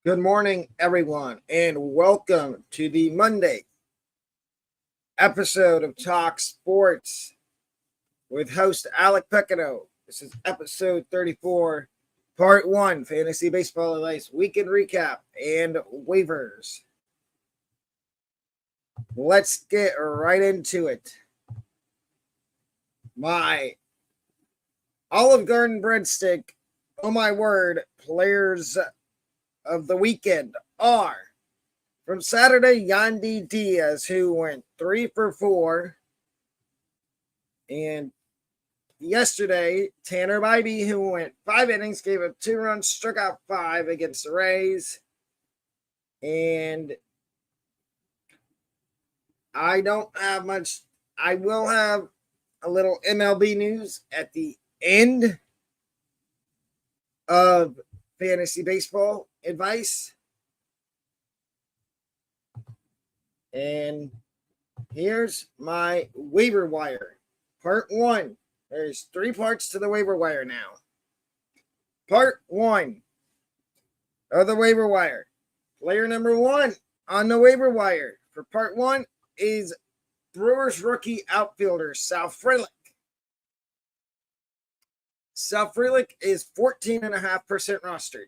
Good morning, everyone, and welcome to the Monday episode of Talk Sports with host Alec Pecado. This is episode 34, part 1, Fantasy Baseball Advice Weekend Recap and Waivers. Let's get right into it. My Olive Garden breadstick, oh my word, players of the weekend are from Saturday, Yandy Diaz, who went 3 for 4, and yesterday, Tanner Bybee, who went 5 innings, gave up 2 runs, struck out 5 against the Rays, and I don't have much. I will have a little MLB news at the end of fantasy baseball advice. And here's my waiver wire. Part 1. There's 3 parts to the waiver wire now. Part 1 of the waiver wire. Player number 1 on the waiver wire for part 1 is Brewers rookie outfielder Sal Frelick. Sal Frelick is 14.5% rostered.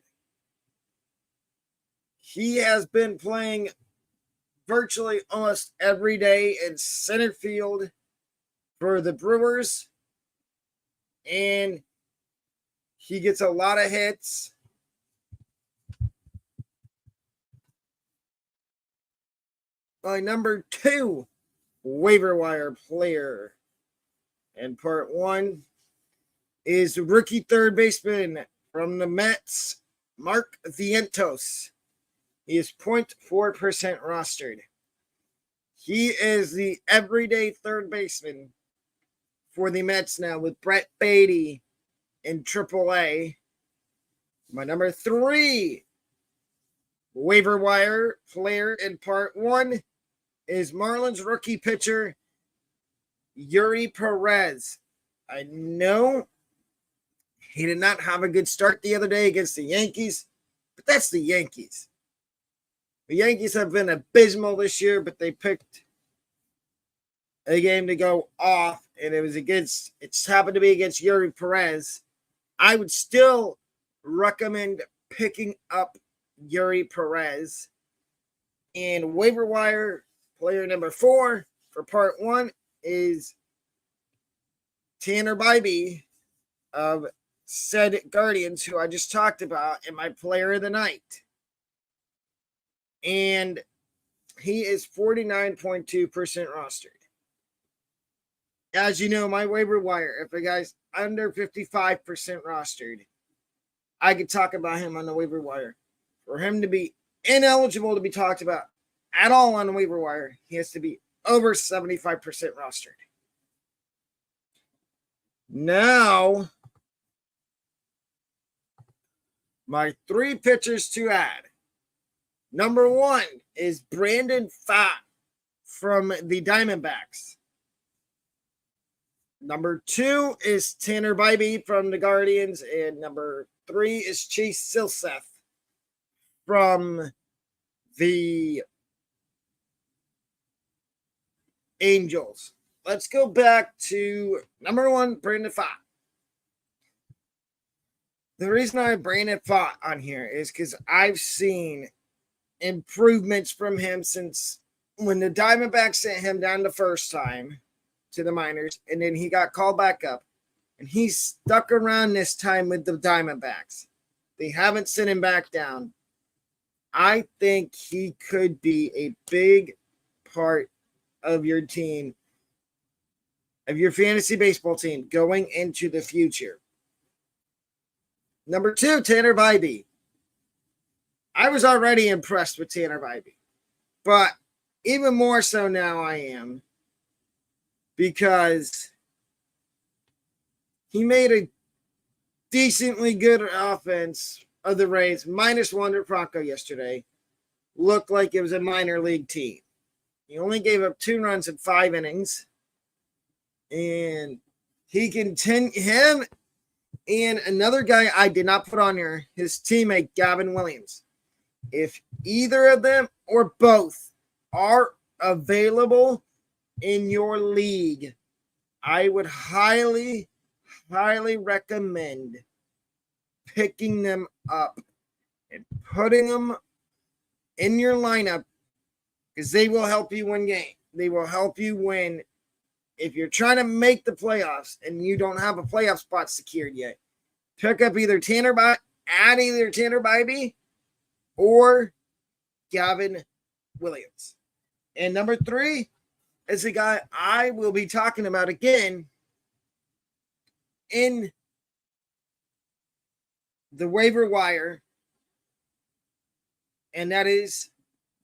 He has been playing virtually almost every day in center field for the Brewers, and he gets a lot of hits. My number 2 waiver wire player in part 1 is rookie third baseman from the Mets, Mark Vientos. He is 0.4% rostered. He is the everyday third baseman for the Mets now with Brett Beatty in AAA. My number 3 waiver wire player in part 1 is Marlins rookie pitcher Yuri Perez. I know he did not have a good start the other day against the Yankees, but that's the Yankees. The Yankees have been abysmal this year, but they picked a game to go off, and it's happened to be against Yuri Perez. I would still recommend picking up Yuri Perez. And waiver wire player number 4 for part 1 is Tanner Bybee of said Guardians, who I just talked about in my player of the night. And he is 49.2% rostered. As you know, my waiver wire, if a guy's under 55% rostered, I could talk about him on the waiver wire. For him to be ineligible to be talked about at all on the waiver wire, he has to be over 75% rostered. Now, my 3 pitchers to add. Number 1 is Brandon Pfaadt from the Diamondbacks. Number 2 is Tanner Bybee from the Guardians. And number 3 is Chase Silseth from the Angels. Let's go back to number 1, Brandon Pfaadt. The reason I have Brandon Pfaadt on here is because I've seen improvements from him since when the Diamondbacks sent him down the first time to the minors, and then he got called back up, and he's stuck around this time with the Diamondbacks. They haven't sent him back down. I think he could be a big part of your team, of your fantasy baseball team going into the future. Number 2, Tanner Bybee. I was already impressed with Tanner Bybee, but even more so now I am, because he made a decently good offense of the Rays, minus Wander Franco yesterday, look like it was a minor league team. He only gave up 2 runs in 5 innings, and him and another guy I did not put on here, his teammate Gavin Williams. If either of them or both are available in your league, I would highly, highly recommend picking them up and putting them in your lineup because they will help you win games. They will help you win if you're trying to make the playoffs and you don't have a playoff spot secured yet. Pick up either Tanner Bybee or Gavin Williams. And number 3 is a guy I will be talking about again in the waiver wire, and that is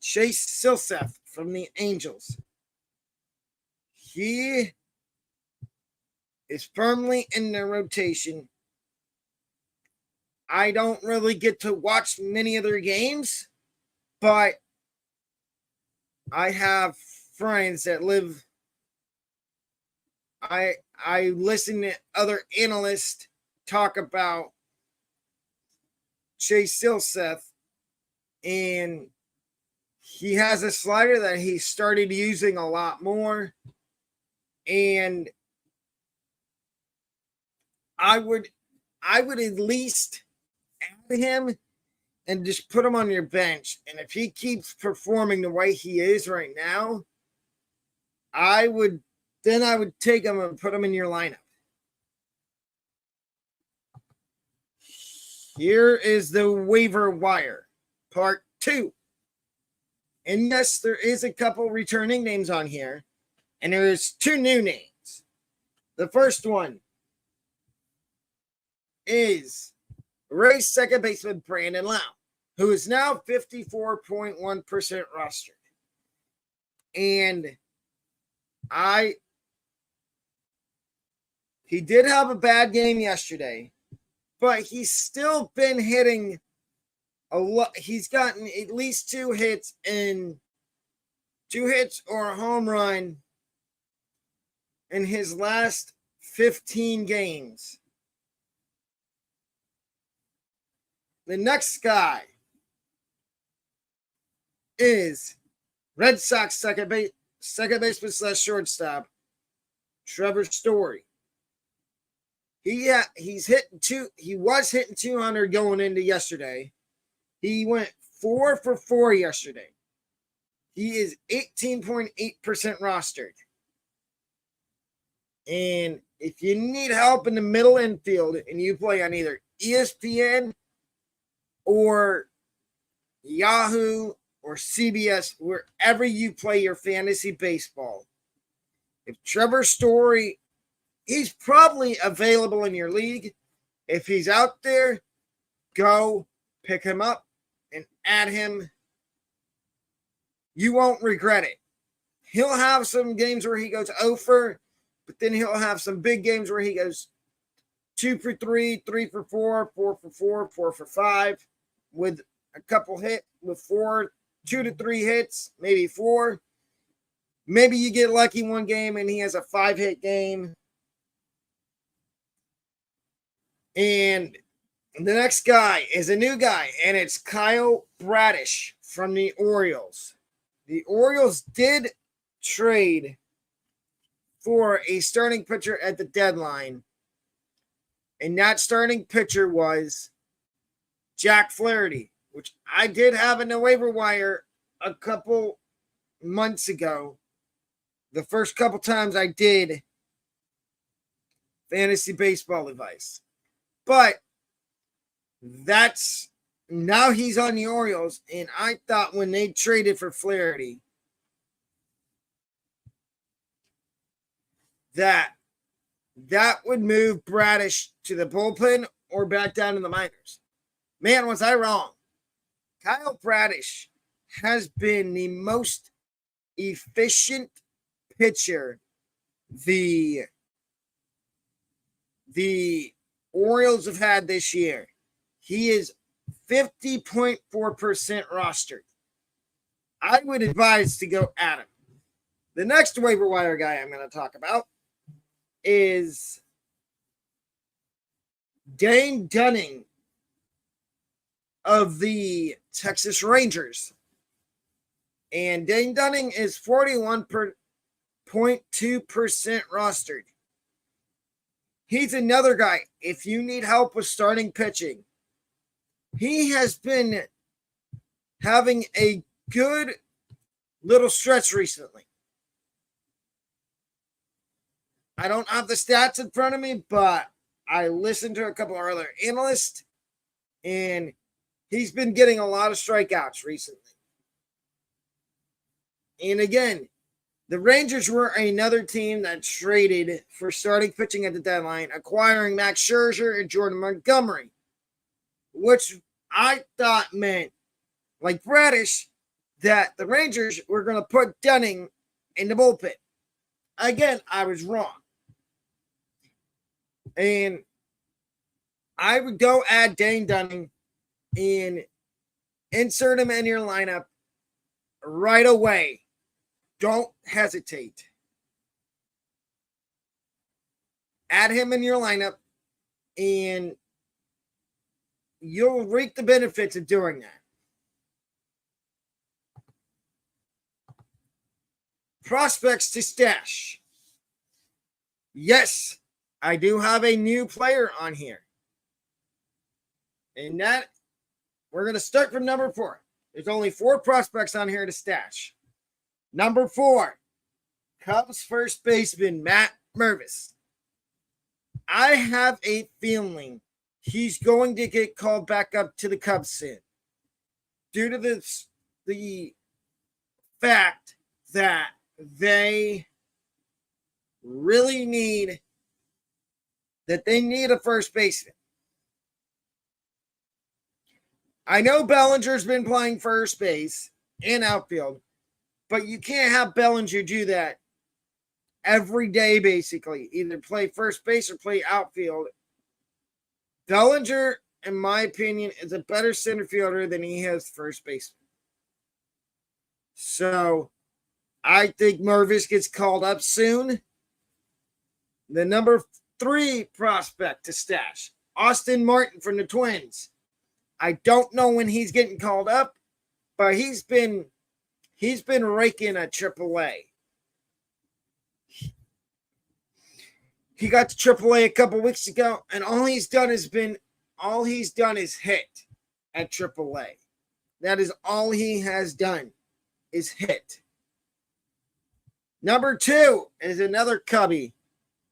Chase Silseth from the Angels. He is firmly in the rotation. I don't really get to watch many of their games, but I have friends that live. I listen to other analysts talk about Chase Silseth, and he has a slider that he started using a lot more, and I would at least add him and just put him on your bench. And if he keeps performing the way he is right now, I would take him and put him in your lineup. Here is the waiver wire, part 2. And yes, there is a couple returning names on here, and there's 2 new names. The first one is Rays second baseman Brandon Lau, who is now 54.1% rostered. And he did have a bad game yesterday, but he's still been hitting a lot. He's gotten at least 2 hits or a home run in his last 15 games. The next guy is Red Sox second baseman / shortstop Trevor Story. He's hitting 2. He was hitting 200 going into yesterday. He went 4 for 4 yesterday. He is 18.8% rostered. And if you need help in the middle infield and you play on either ESPN or Yahoo or CBS, wherever you play your fantasy baseball, if Trevor Story, he's probably available in your league. If he's out there, go pick him up and add him. You won't regret it. He'll have some games where he goes 0 for, but then he'll have some big games where he goes 2 for 3, 3 for 4, 4 for 4, 4 for 5, with a couple with 2 to 3 hits, maybe 4. Maybe you get lucky one game and he has a 5-hit game. And the next guy is a new guy, and it's Kyle Bradish from the Orioles. The Orioles did trade for a starting pitcher at the deadline, and that starting pitcher was Jack Flaherty, which I did have in the waiver wire a couple months ago. The first couple times I did fantasy baseball advice. But now he's on the Orioles, and I thought when they traded for Flaherty that would move Bradish to the bullpen or back down to the minors. Man, was I wrong. Kyle Bradish has been the most efficient pitcher the Orioles have had this year. He is 50.4% rostered. I would advise to go at him. The next waiver wire guy I'm going to talk about is Dane Dunning of the Texas Rangers. And Dane Dunning is 41.2% rostered. He's another guy, if you need help with starting pitching, he has been having a good little stretch recently. I don't have the stats in front of me, but I listened to a couple of other analysts, and he's been getting a lot of strikeouts recently. And again, the Rangers were another team that traded for starting pitching at the deadline, acquiring Max Scherzer and Jordan Montgomery, which I thought meant, like Bradish, that the Rangers were going to put Dunning in the bullpen. Again, I was wrong. And I would go add Dane Dunning and insert him in your lineup right away. Don't hesitate. Add him in your lineup, and you'll reap the benefits of doing that. Prospects to stash. Yes, I do have a new player on here. And that, we're going to start from number 4. There's only 4 prospects on here to stash. Number 4, Cubs first baseman Matt Mervis. I have a feeling he's going to get called back up to the Cubs soon, due to the fact that they really need a first baseman. I know Bellinger's been playing first base and outfield, but you can't have Bellinger do that every day, basically. Either play first base or play outfield. Bellinger, in my opinion, is a better center fielder than he has first baseman. So, I think Mervis gets called up soon. The number 3 prospect to stash, Austin Martin from the Twins. I don't know when he's getting called up, but he's been raking at AAA. He got to AAA a couple weeks ago, and all he's done is hit at AAA. That is all he has done is hit. Number 2 is another Cubby,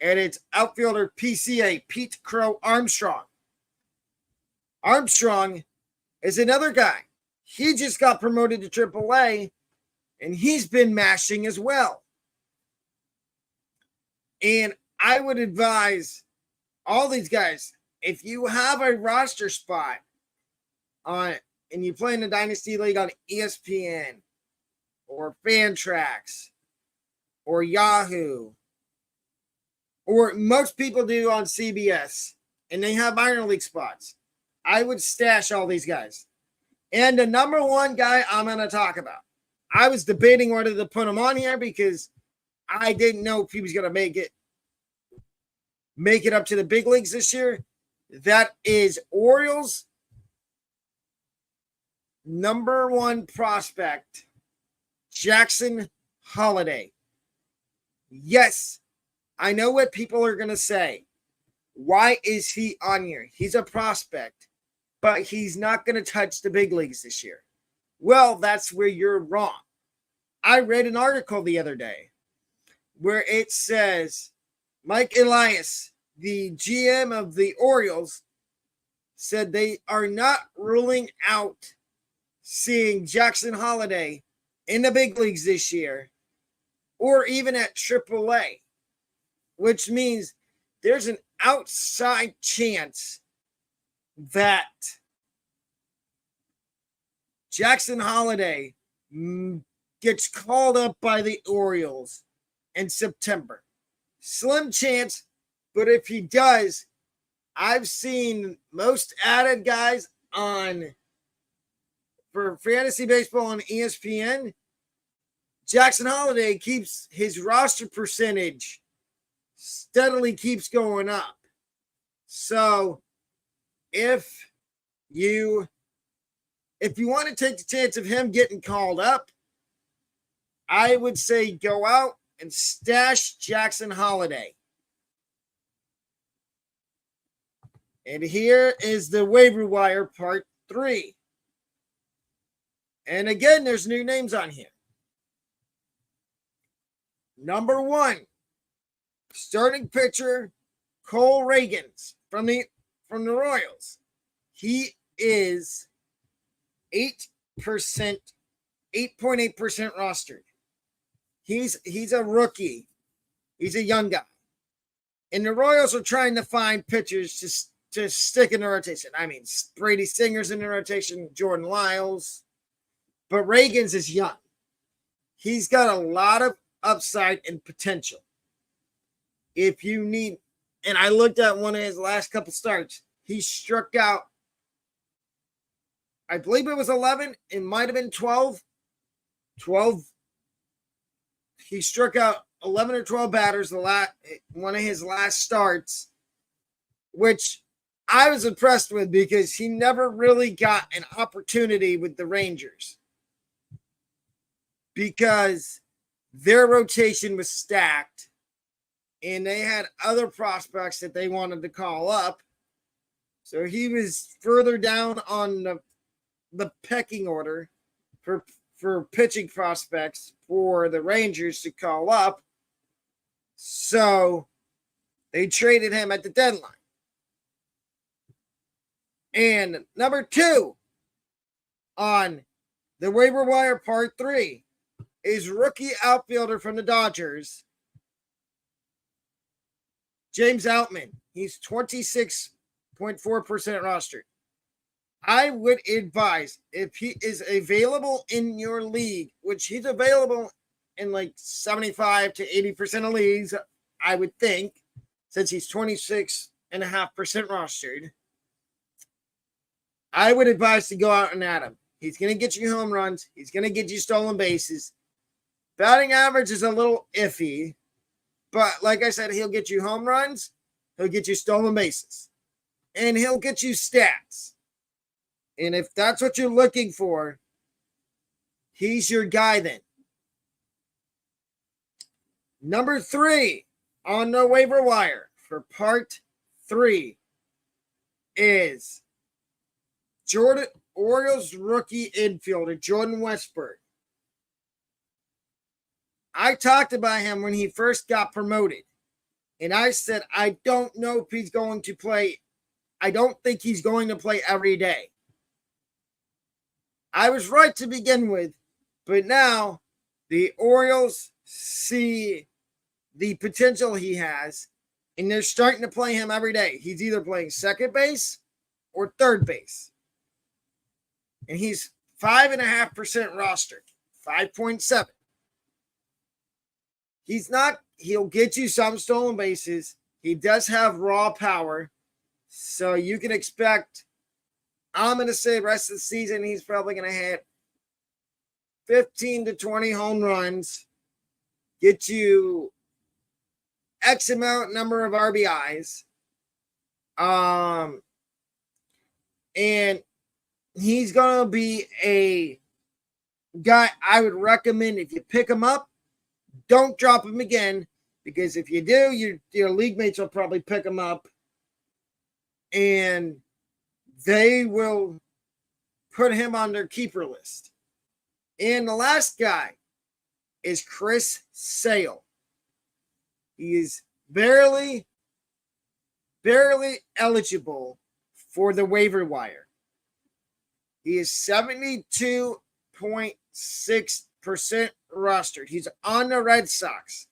and it's outfielder PCA, Pete Crow Armstrong. Armstrong is another guy. He just got promoted to AAA, and he's been mashing as well. And I would advise all these guys, if you have a roster spot on and you play in the Dynasty League on ESPN or Fantrax or Yahoo, or most people do on CBS, and they have minor league spots, I would stash all these guys. And the number 1 guy I'm going to talk about, I was debating whether to put him on here because I didn't know if he was going to make it up to the big leagues this year. That is Orioles' number 1 prospect, Jackson Holliday. Yes, I know what people are going to say. Why is he on here? He's a prospect, but he's not going to touch the big leagues this year. Well, that's where you're wrong. I read an article the other day where it says Mike Elias, the GM of the Orioles, said they are not ruling out seeing Jackson Holliday in the big leagues this year or even at AAA, which means there's an outside chance that Jackson Holliday gets called up by the Orioles in September. Slim chance, but if he does, I've seen most added guys for fantasy baseball on ESPN. Jackson Holliday keeps his roster percentage steadily keeps going up. So if you if you want to take the chance of him getting called up, I would say go out and stash Jackson Holiday. And here is the waiver wire part 3. And again, there's new names on here. Number 1, starting pitcher Cole Reagans from the Royals. He is 8.8% rostered. He's a rookie. He's a young guy. And the Royals are trying to find pitchers to stick in the rotation. I mean, Brady Singer's in the rotation, Jordan Lyles. But Reagans is young. He's got a lot of upside and potential. If you need, and I looked at one of his last couple starts, he struck out, I believe it was 11. It might have been 12. 12. He struck out 11 or 12 batters one of his last starts, which I was impressed with because he never really got an opportunity with the Rangers because their rotation was stacked and they had other prospects that they wanted to call up. So he was further down on the pecking order for pitching prospects for the Rangers to call up. So they traded him at the deadline. And number 2 on the waiver wire part 3 is rookie outfielder from the Dodgers, James Outman. He's 26.4% rostered. I would advise, if he is available in your league, which he's available in like 75 to 80% of leagues, I would think, since he's 26.5% rostered, I would advise to go out and add him. He's going to get you home runs. He's going to get you stolen bases. Batting average is a little iffy, but like I said, he'll get you home runs. He'll get you stolen bases. And he'll get you stats. And if that's what you're looking for, he's your guy then. Number 3 on the waiver wire for part 3 is Orioles rookie infielder Jordan Westburg. I talked about him when he first got promoted. And I said, I don't know if he's going to play. I don't think he's going to play every day. I was right to begin with, but now the Orioles see the potential he has, and they're starting to play him every day. He's either playing second base or third base. And he's 5.5% rostered, 5.7. He'll get you some stolen bases. He does have raw power. So you can expect, I'm going to say the rest of the season, he's probably going to hit 15 to 20 home runs, get you X amount number of RBIs. And he's going to be a guy I would recommend if you pick him up, don't drop him again, because if you do, your league mates will probably pick him up and they will put him on their keeper list. And the last guy is Chris Sale. He is barely eligible for the waiver wire. He is 72.6% rostered. He's on the Red Sox.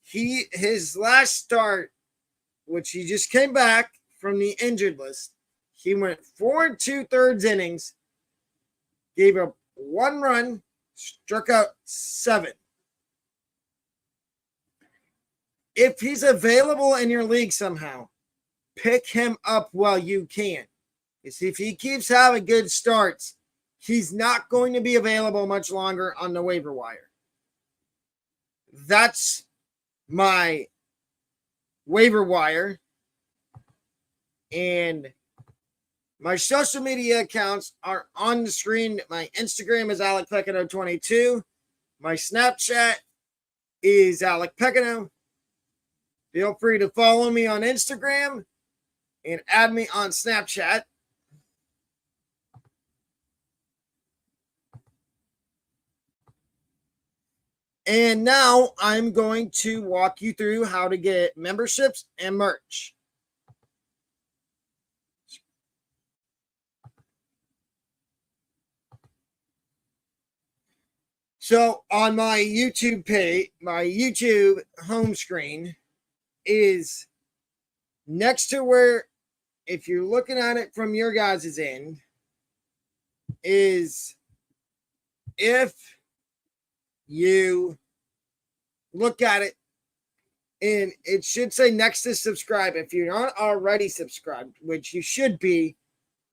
His last start, which he just came back from the injured list, he went 4 2/3 innings, gave up 1 run, struck out 7. If he's available in your league somehow, pick him up while you can. Because if he keeps having good starts, he's not going to be available much longer on the waiver wire. That's my waiver wire. And My social media accounts are on the screen. My Instagram is AlecPecano22. My Snapchat is Alec Pecano. Feel free to follow me on Instagram and add me on Snapchat. And now I'm going to walk you through how to get memberships and merch. So on my YouTube page, my YouTube home screen is next to where, if you're looking at it from your guys' end, is if you look at it and it should say next to subscribe. If you're not already subscribed, which you should be,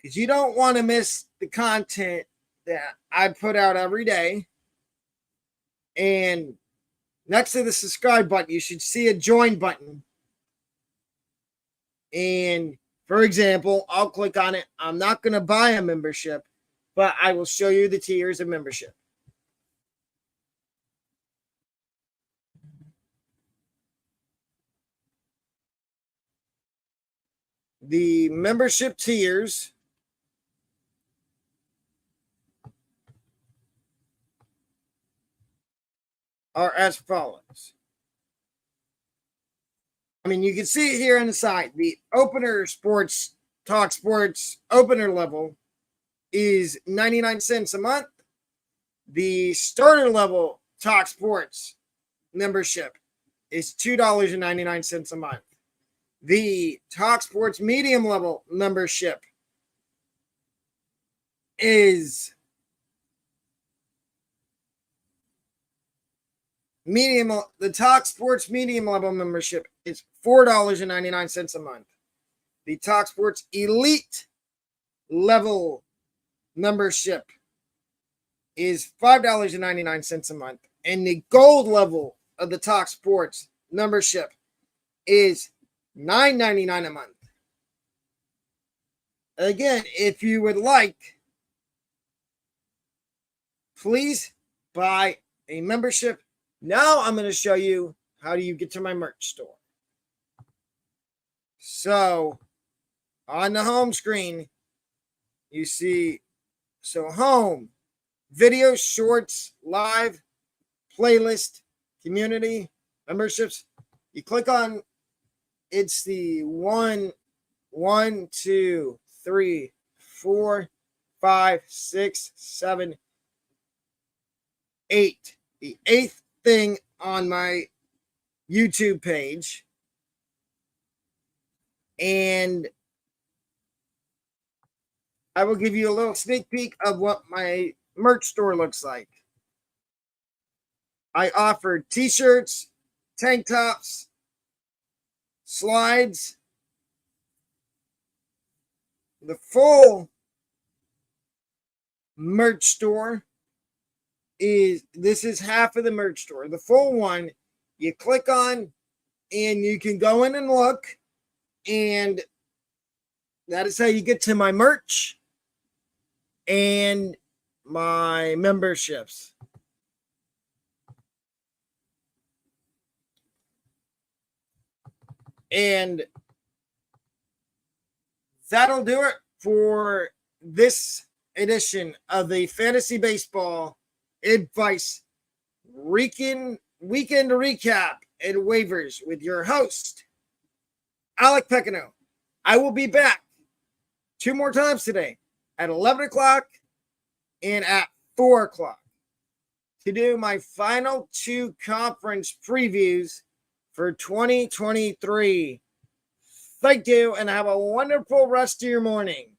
because you don't want to miss the content that I put out every day. And next to the subscribe button, you should see a join button. And for example, I'll click on it. I'm not going to buy a membership, but I will show you the tiers of membership. The membership tiers are as follows. I mean, you can see it here on the side. The opener sports, talk sports opener level is 99 cents a month. The starter level talk sports membership is $2.99 a month. The talk sports medium level membership is the Talk Sports medium level membership is $4.99 a month. The Talk Sports elite level membership is $5.99 a month. And the gold level of the Talk Sports membership is $9.99 a month. Again, if you would like, please buy a membership. Now I'm going to show you how do you get to my merch store. So on the home screen, you see, home, video, shorts, live, playlist, community, memberships. You click on, it's the 1, 2, 3, 4, 5, 6, 7, 8. The 8th thing on my YouTube page. And I will give you a little sneak peek of what my merch store looks like. I offer t-shirts, tank tops, slides. The full merch store this is half of the merch store. The full one, you click on and you can go in and look, and that is how you get to my merch and my memberships. And that'll do it for this edition of the Fantasy Baseball Advice Weekend Recap and Waivers with your host, Alec Pecano. I will be back 2 more times today at 11 o'clock and at 4 o'clock to do my final 2 conference previews for 2023. Thank you, and have a wonderful rest of your morning.